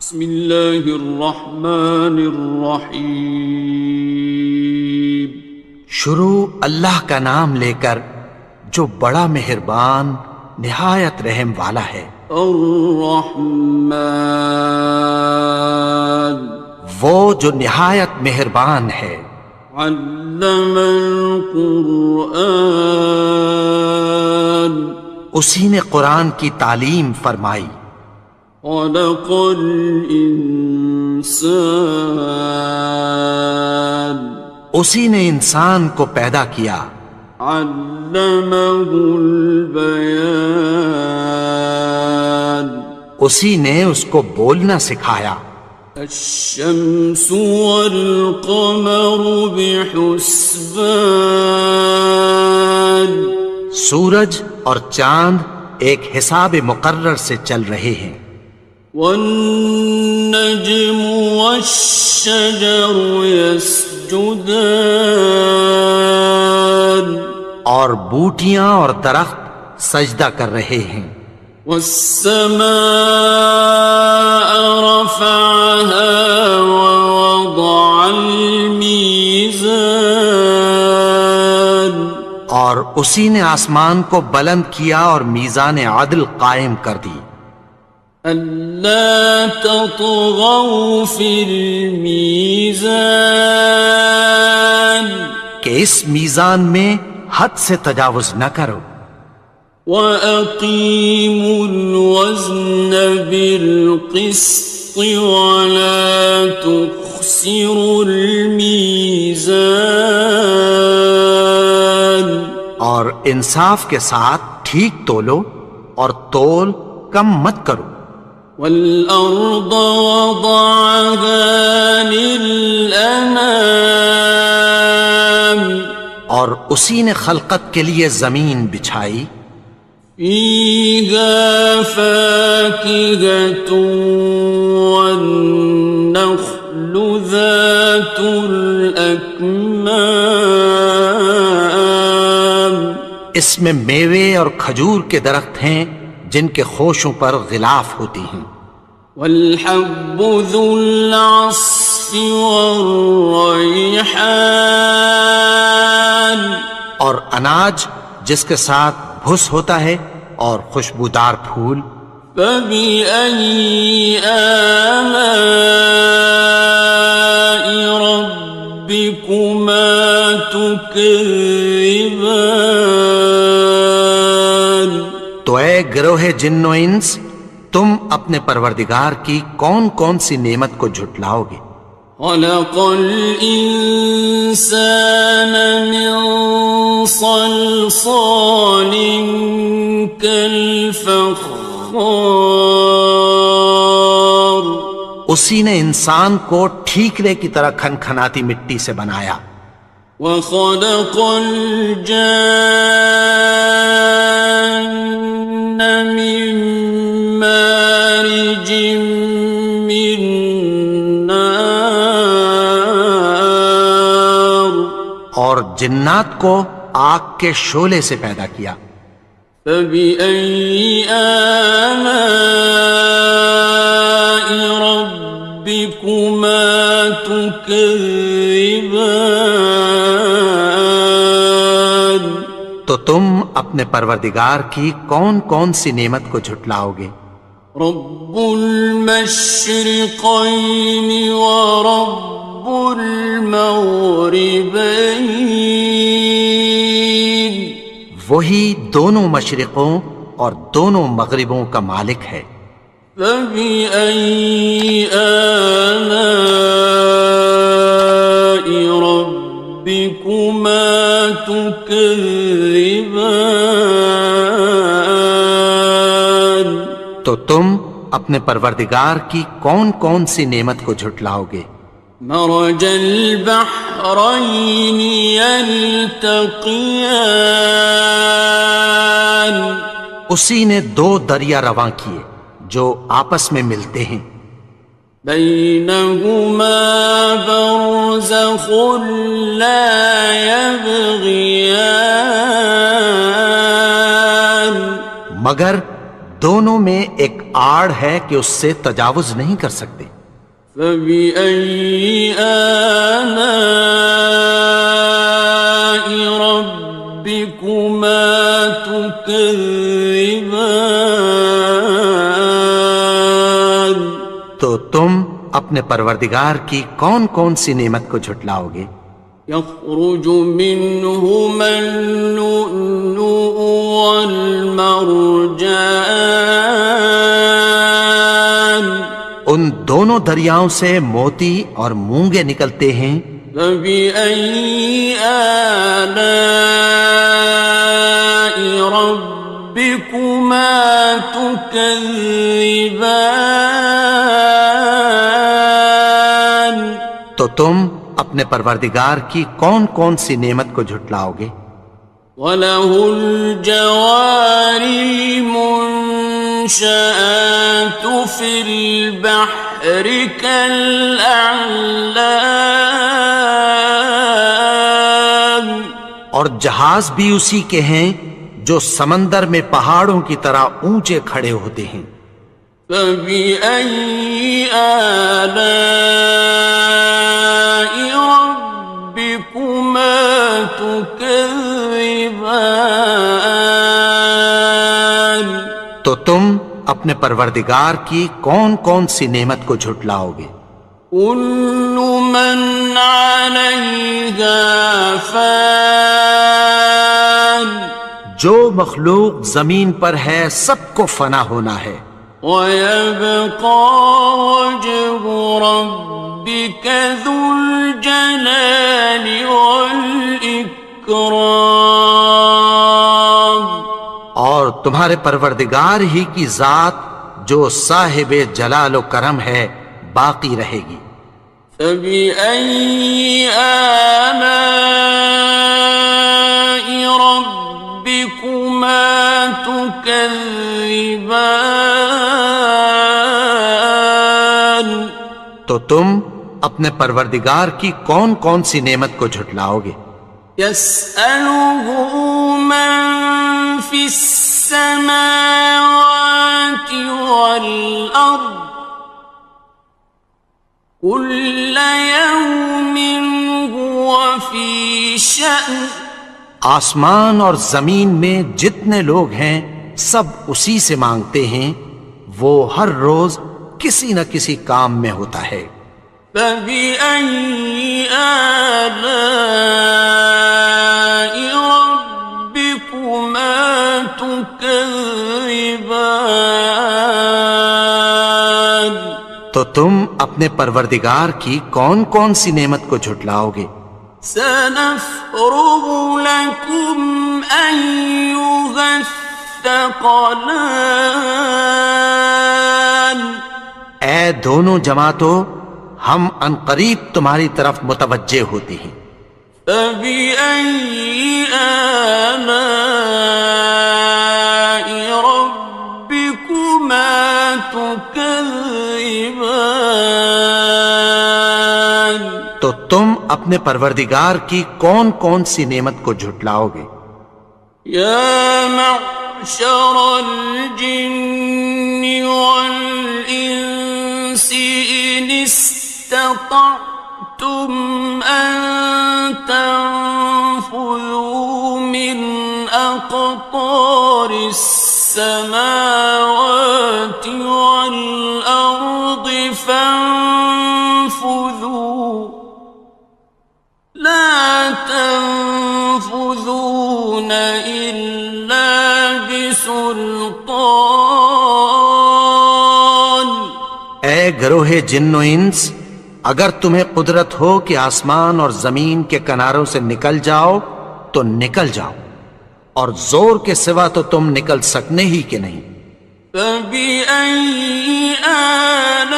بسم اللہ الرحمن الرحیم۔ شروع اللہ کا نام لے کر جو بڑا مہربان نہایت رحم والا ہے۔ الرحمن، وہ جو نہایت مہربان ہے۔ علم القرآن، اسی نے قرآن کی تعلیم فرمائی۔ خلق الانسان، اسی نے انسان کو پیدا کیا۔ علمہ البیان، اسی نے اس کو بولنا سکھایا۔ الشمس والقمر بحسبان، سورج اور چاند ایک حساب مقرر سے چل رہے ہیں۔ والنجم والشجر يسجدان، اور بوٹیاں اور درخت سجدہ کر رہے ہیں۔ والسماء رفعها ووضع الميزان، اور اسی نے آسمان کو بلند کیا اور میزان عدل قائم کر دی۔ ألا تطغوا في الميزان، کہ اس میزان میں حد سے تجاوز نہ کرو۔ وَأَقِيمُوا الْوَزْنَ بِالْقِسْطِ وَلَا تُخْسِرُوا الْمِيزَانَ، اور انصاف کے ساتھ ٹھیک تولو اور تول کم مت کرو۔ وَالْأَرْضَ وَضَعَهَا لِلْأَنَامِ، اور اسی نے خلقت کے لیے زمین بچھائی۔ فِيهَا فَاكِهَةٌ وَالنَّخْلُ ذَاتُ الْأَكْمَامِ، اس میں میوے اور کھجور کے درخت ہیں جن کے خوشوں پر غلاف ہوتی ہیں۔ وَالْحَبُّ ذُو الْعَصْفِ وَالرَّيْحَانِ، اور اناج جس کے ساتھ بھس ہوتا ہے اور خوشبودار پھول۔ فَبِأَيِّ آلَاءِ رَبِّكُمَا تُكَذِّبَانِ، تو اے گروہ جن و انس، تم اپنے پروردگار کی کون کون سی نعمت کو جھٹلاؤ گے؟ خَلَقَ الْإِنسَانَ مِنْ صَلْصَالٍ كَالْفَخَّارِ، اسی نے انسان کو ٹھیکرے کی طرح کھنکھناتی مٹی سے بنایا۔ وَخَلَقَ الْجَانَّ مِن مَّارِجٍ مِّن نَّارٍ، اور جنات کو آگ کے شعلے سے پیدا کیا۔ فَبِأَيِّ آلَاءِ رَبِّكُمَا تُكَذِّبَانِ، تو تم اپنے پروردگار کی کون کون سی نعمت کو جھٹلاؤ گے؟ رب المشرقین ورب المغربین، وہی دونوں مشرقوں اور دونوں مغربوں کا مالک ہے۔ فَبِأَيِّ آلَاءِ رَبِّكُمَا تُكَذِّبَانِ، تو تم اپنے پروردگار کی کون کون سی نعمت کو جھٹلاؤ گے؟ مرج البحرین یلتقیان، اسی نے دو دریا رواں کیے جو آپس میں ملتے ہیں۔ بینہما برزخ لا یبغیان، مگر دونوں میں ایک آڑ ہے کہ اس سے تجاوز نہیں کر سکتے۔ فبأي آلاء ربكما تكذبان؟ تو تم اپنے پروردگار کی کون کون سی نعمت کو جھٹلاؤ گے؟ يخرج منهما اللؤلؤ والمرجان، ان دونوں دریاؤں سے موتی اور مونگے نکلتے ہیں۔ فبأي آلاء ربكما تكذبان؟ تو تم اپنے پروردگار کی کون کون سی نعمت کو جھٹلاؤ گے؟ وَلَهُ الْجَوَارِ الْمُنشَآتُ فِي الْبَحْرِ كَالْأَعْلَامِ، اور جہاز بھی اسی کے ہیں جو سمندر میں پہاڑوں کی طرح اونچے کھڑے ہوتے ہیں۔ فَبِأَيِّ آلَاءِ رَبِّكُمَا تُكَذِّبَانِ؟ تو تم اپنے پروردگار کی کون کون سی نعمت کو جھٹلاؤ گے؟ كُلُّ مَنْ عَلَيْهَا فَانٍ، جو مخلوق زمین پر ہے سب کو فنا ہونا ہے۔ وَيَبْقَى وَجْهُ رَبِّكَ ذُو الْجَلَالِ وَالْإِكْرَامِ، اور تمہارے پروردگار ہی کی ذات جو صاحب جلال و کرم ہے باقی رہے گی۔ فَبِأَيِّ آلَاءِ رَبِّكُمَا تُكَذِّبَانِ؟ تو تم اپنے پروردگار کی کون کون سی نعمت کو جھٹلاؤ گے؟ يَسْأَلُهُ مَن فِي السَّمَاوَاتِ وَالْأَرْضِ كُلَّ يَوْمٍ هُوَ فِي شَأْنٍ، آسمان اور زمین میں جتنے لوگ ہیں سب اسی سے مانگتے ہیں، وہ ہر روز کسی نہ کسی کام میں ہوتا ہے۔ فَبِأَيِّ آلَاءِ رَبِّكُمَا تُكَذِّبَانِ؟ تو تم اپنے پروردگار کی کون کون سی نعمت کو جھٹلاؤ گے؟ سَنَفْرُغُ لَكُمْ أَيُّهَ الثَّقَلَانِ، اے دونوں جماعتوں ہم عنقریب تمہاری طرف متوجہ ہوتے ہیں۔ فَبِأَيِّ آلَاءِ رَبِّكُمَا تُكَذِّبَانِ؟ تو تم اپنے پروردگار کی کون کون سی نعمت کو جھٹلاؤ گے؟ يَا مَعْشَرَ الْجِنِّ وَالْإِنسِ إِنِ اسْتَطَعْتُمْ أَن تَنفُذُوا مِنْ أَقْطَارِ السَّمَاوَاتِ وَالْأَرْضِ فَانفُذُوا لَا تَنفُذُونَ إِلَّا بِسُلْطَانٍ۔ اے گروہ جن و انس، اگر تمہیں قدرت ہو کہ آسمان اور زمین کے کناروں سے نکل جاؤ تو نکل جاؤ، اور زور کے سوا تو تم نکل سکنے ہی کہ نہیں۔ فَبِأَيِّ آلَاءِ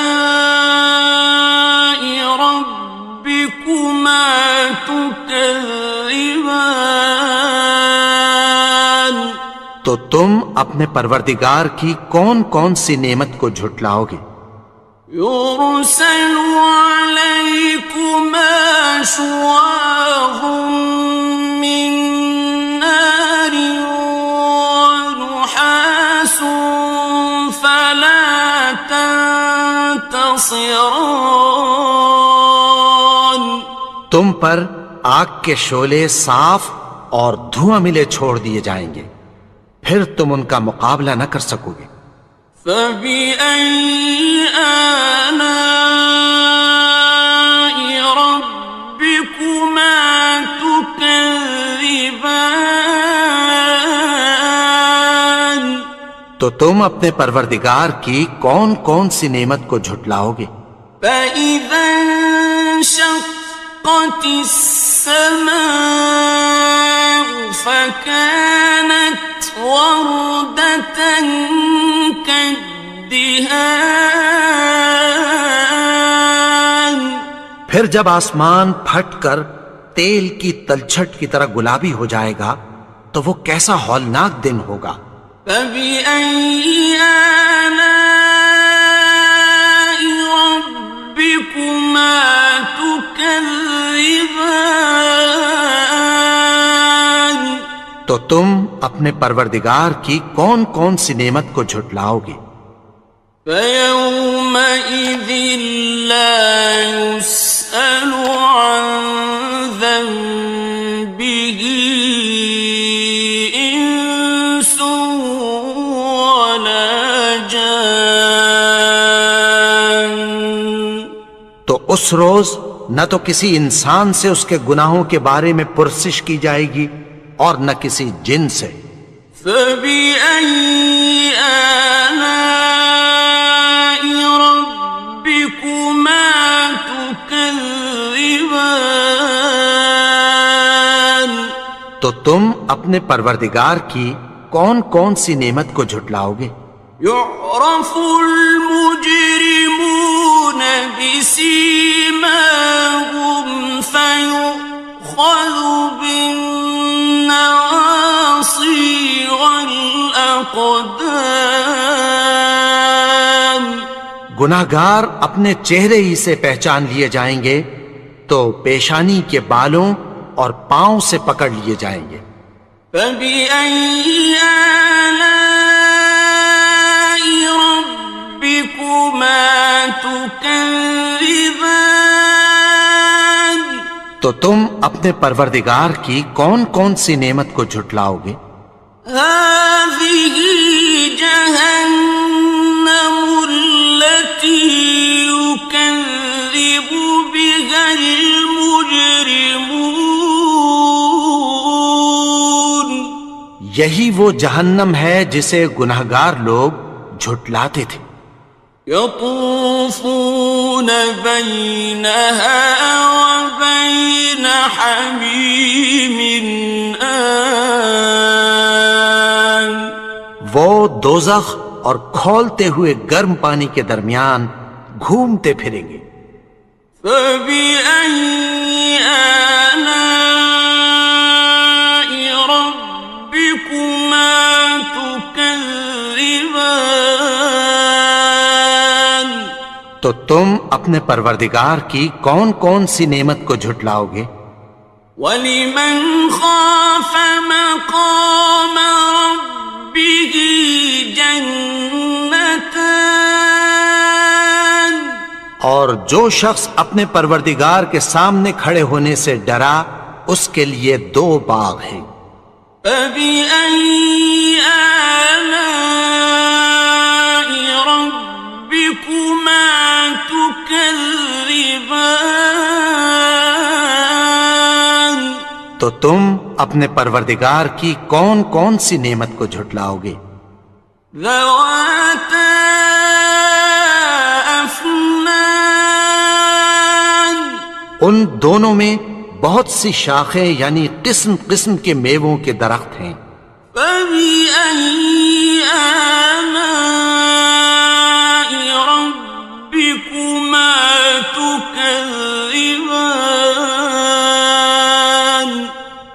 رَبِّكُمَا تُكَذِّبَانِ؟ تو تم اپنے پروردگار کی کون کون سی نعمت کو جھٹلاؤ گے؟ يُرْسَلُ عَلَيْكُمَا شُوَاظٌ مِّن نَّارٍ وَنُحَاسٌ ينتصران. تم پر آگ کے شعلے صاف اور دھواں ملے چھوڑ دیے جائیں گے، پھر تم ان کا مقابلہ نہ کر سکو گے۔ فبأي آلاء ربكما تكذبان. تو تم اپنے پروردگار کی کون کون سی نعمت کو جھٹلاؤ گے؟ فإذا انشقت السماء فكانت وردة كالدهان. پھر جب آسمان پھٹ کر تیل کی تلچھٹ کی طرح گلابی ہو جائے گا تو وہ کیسا ہولناک دن ہوگا۔ فبأي آلاء ربكما تكذبان. تو تم اپنے پروردگار کی کون کون سی نعمت کو جھٹلاؤ گے؟ فيومئذ لا يسأل عن ذنبه إنس ولا جان. تو اس روز نہ تو کسی انسان سے اس کے گناہوں کے بارے میں پرسش کی جائے گی اور نہ کسی جن سے۔ فبأي آلاء ربكما تكذبان. تو تم اپنے پروردگار کی کون کون سی نعمت کو جھٹلاؤ گے؟ يعرف المجرمون بسيماهم فيؤخذ بالنواصي والأقدام. گناہگار اپنے چہرے ہی سے پہچان لیے جائیں گے تو پیشانی کے بالوں اور پاؤں سے پکڑ لیے جائیں گے۔ فبأي آلاء ربكما تكذبان. تو تم اپنے پروردگار کی کون کون سی نعمت کو جھٹلاؤ گے؟ هذه جهنم التي يكذب بها المجرمون. یہی وہ جہنم ہے جسے گناہگار لوگ جھٹلاتے تھے۔ يطوفون بينها وبين حميم آن. وہ دوزخ اور کھولتے ہوئے گرم پانی کے درمیان گھومتے پھریں گے۔ فبأي آلاء ربكما تكذبان. تو تم اپنے پروردگار کی کون کون سی نعمت کو جھٹلاؤ گے؟ وَلِمَنْ خَافَ مَقَامَ رَبِّهِ جَنَّتَانِ. اور جو شخص اپنے پروردگار کے سامنے کھڑے ہونے سے ڈرا اس کے لیے 2 باغ ہیں۔ فَبِأَيِّ آلَاءِ رَبِّكُمَا تُكَذِّبَانِ. تو تم اپنے پروردگار کی کون کون سی نعمت کو جھٹلاؤ گے؟ ذَوَاتَا أَفْنَانٍ. ان دونوں میں بہت سی شاخیں یعنی قسم قسم کے میووں کے درخت ہیں۔ فَبِأَيِّ آلَاءِ رَبِّكُمَا تُكَذِّبَانِ.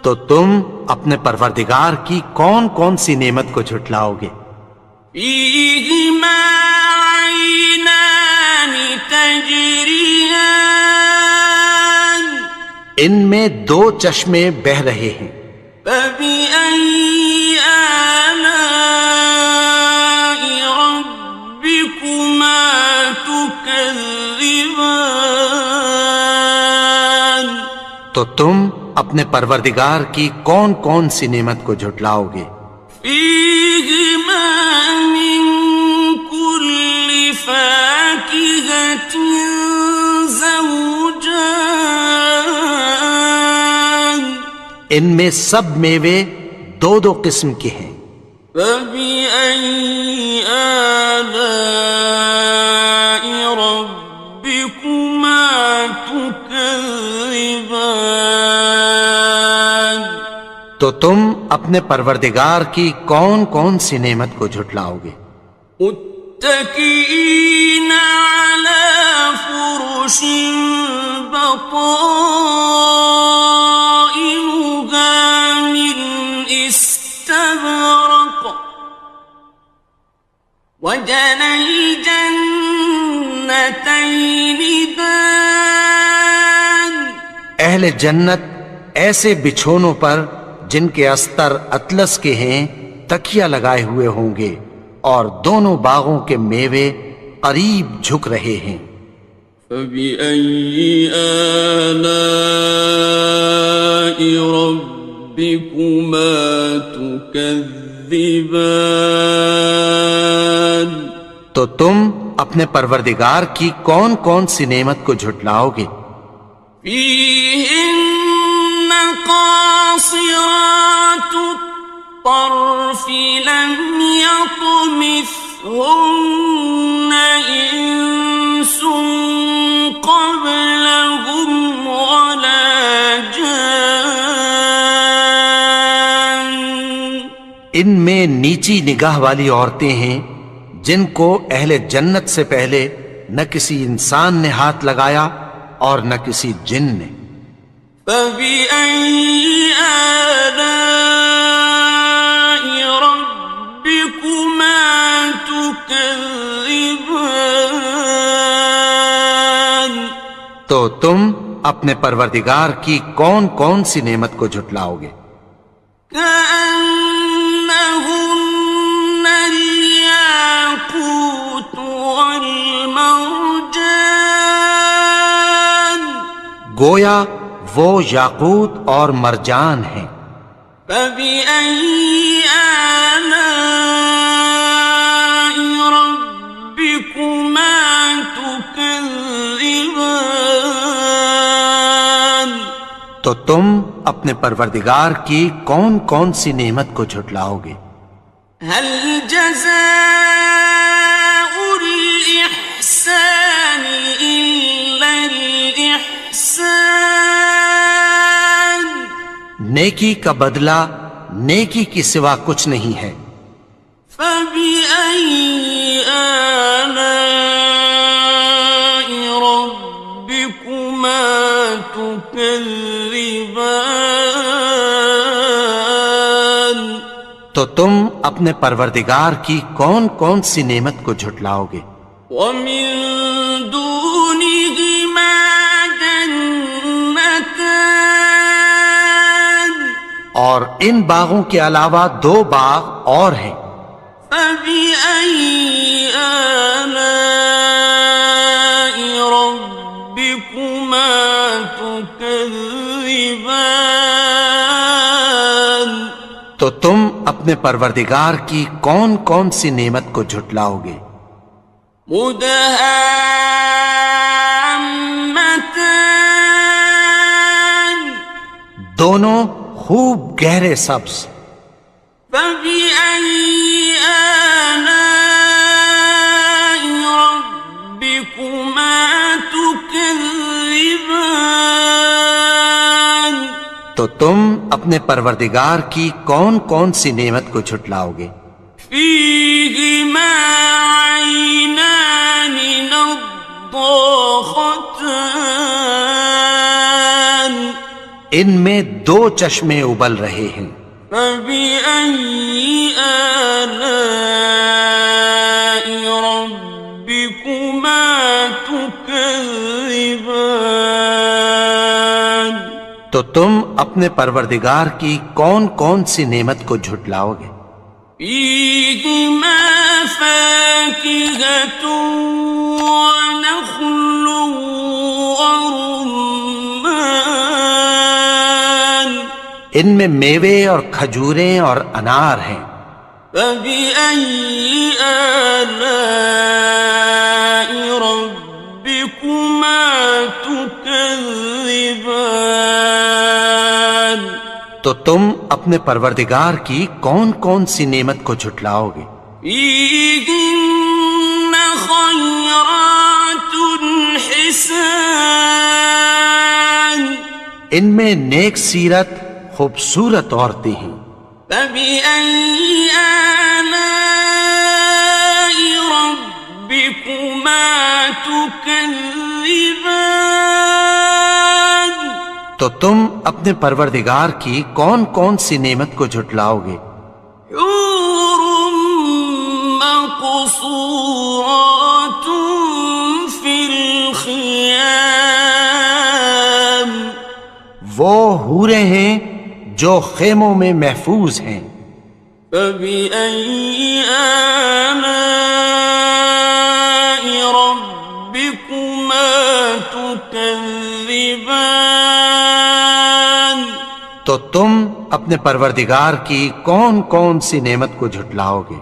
تو تم اپنے پروردگار کی کون کون سی نعمت کو جھٹلاؤ گے؟ فِيهِمَا عَيْنَانِ تَجْرِيَانِ. ان میں 2 چشمے بہہ رہے ہیں۔ فَبِأَيِّ آلَاءِ رَبِّكُمَا تُكَذِّبَانِ. تكذبان تو تم اپنے پروردگار کی کون کون سی نعمت کو جھٹلاؤ گے؟ فيهما من كل فاكهة زوجان ان میں سب میوے دو دو قسم کے ہیں۔ فبأي آلاء ربكما تكذبان تو تم اپنے پروردگار کی کون کون سی نعمت کو جھٹلاؤ گے؟ متكئين على فرش بطائنها من استبرق وجنى الجنتين دان اہل جنت ایسے بچھونوں پر جن کے استر اطلس کے ہیں تکیہ لگائے ہوئے ہوں گے، اور دونوں باغوں کے میوے قریب جھک رہے ہیں۔ فبأي آلاء ربكما تكذبان تو تم اپنے پروردگار کی کون کون سی نعمت کو جھٹلاؤ گے؟ فيهن قاصرات الطرف لم يطمثهن إنس قبلهم ولا جان ان میں نیچی نگاہ والی عورتیں ہیں جن کو اہل جنت سے پہلے نہ کسی انسان نے ہاتھ لگایا اور نہ کسی جن نے۔ فبأي آلاء ربكما تكذبان تو تم اپنے پروردگار کی کون کون سی نعمت کو جھٹلاؤ گے؟ كأنهن الياقوت والمرجان گویا وہ یاقوت اور مرجان ہیں۔ فبأي آلاء ربكما تكذبان تو تم اپنے پروردگار کی کون کون سی نعمت کو جھٹلاؤ گے؟ هل جزاء الإحسان إلا الإحسان نیکی کا بدلہ نیکی کی سوا کچھ نہیں ہے۔ فبأي آلاء ربكما تكذبان تو تم اپنے پروردگار کی کون کون سی نعمت کو جھٹلاؤ گے؟ ومن دونهما جنتان اور ان باغوں کے علاوہ دو باغ اور ہیں۔ فبأي آلاء ربكما تكذبان تو تم اپنے پروردگار کی کون کون سی نعمت کو جھٹلاؤ گے؟ مدهامتان دونوں خوب گہرے سبز۔ فبأي آلاء ربكما تكذبان تو تم اپنے پروردگار کی کون کون سی نعمت کو جھٹلاؤ گے؟ فيهما عينان نضاختان ان میں دو چشمے ابل رہے ہیں۔ فبأي آلاء ربكما تكذبان تو تم اپنے پروردگار کی کون کون سی نعمت کو جھٹلاؤ گے؟ فيهما فاكهة ونخل ورمان ان میں میوے اور کھجوریں اور انار ہیں. فبأي آلاء ربكما تكذبان تو تم اپنے پروردگار کی کون کون سی نعمت کو جھٹلاؤ گے؟ فيهن خيرات حسان ان میں نیک سیرت خوبصورت عورتیں ہیں. فبأي آلاء ربكما تكذبان تو تم اپنے پروردگار کی کون کون سی نعمت کو جھٹلاؤ گے؟ حور مقصورات في الخيام وہ حوریں ہیں جو خیموں میں محفوظ ہیں. فبأي آلاء ربكما تكذبان تو تم اپنے پروردگار کی کون کون سی نعمت کو جھٹلاؤ گے؟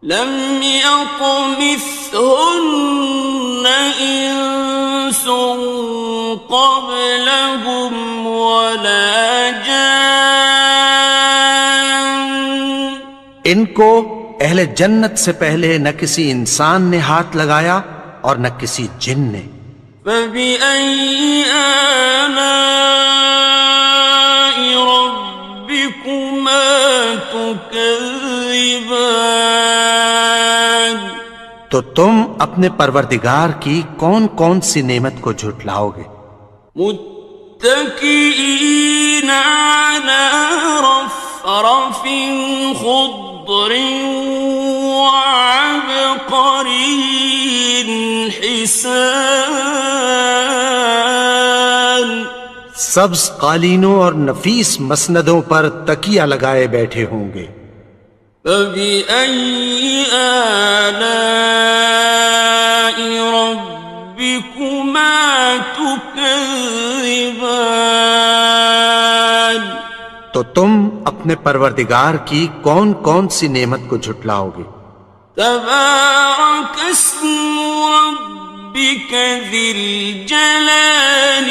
لم يطمثهن إنس قبلهم ولا جان ان کو اہل جنت سے پہلے نہ کسی انسان نے ہاتھ لگایا اور نہ کسی جن نے. فبأي آلاء ربكما تكذبان تو تم اپنے پروردگار کی کون کون سی نعمت کو جھٹلاؤ گے؟ متكئين على رفرف خضر وعبقري حسان سبز قالینوں اور نفیس مسندوں پر تکیہ لگائے بیٹھے ہوں گے. فبأي آلاء ربكما تكذبان تو تم اپنے پروردگار کی کون کون سی نعمت کو جھٹلاؤ گے؟ تبارك اسم ربك ذي الجلال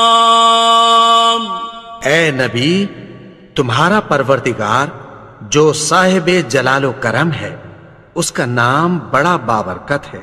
والإكرام اے نبی، تمہارا پروردگار جو صاحب جلال و کرم ہے، اس کا نام بڑا بابرکت ہے.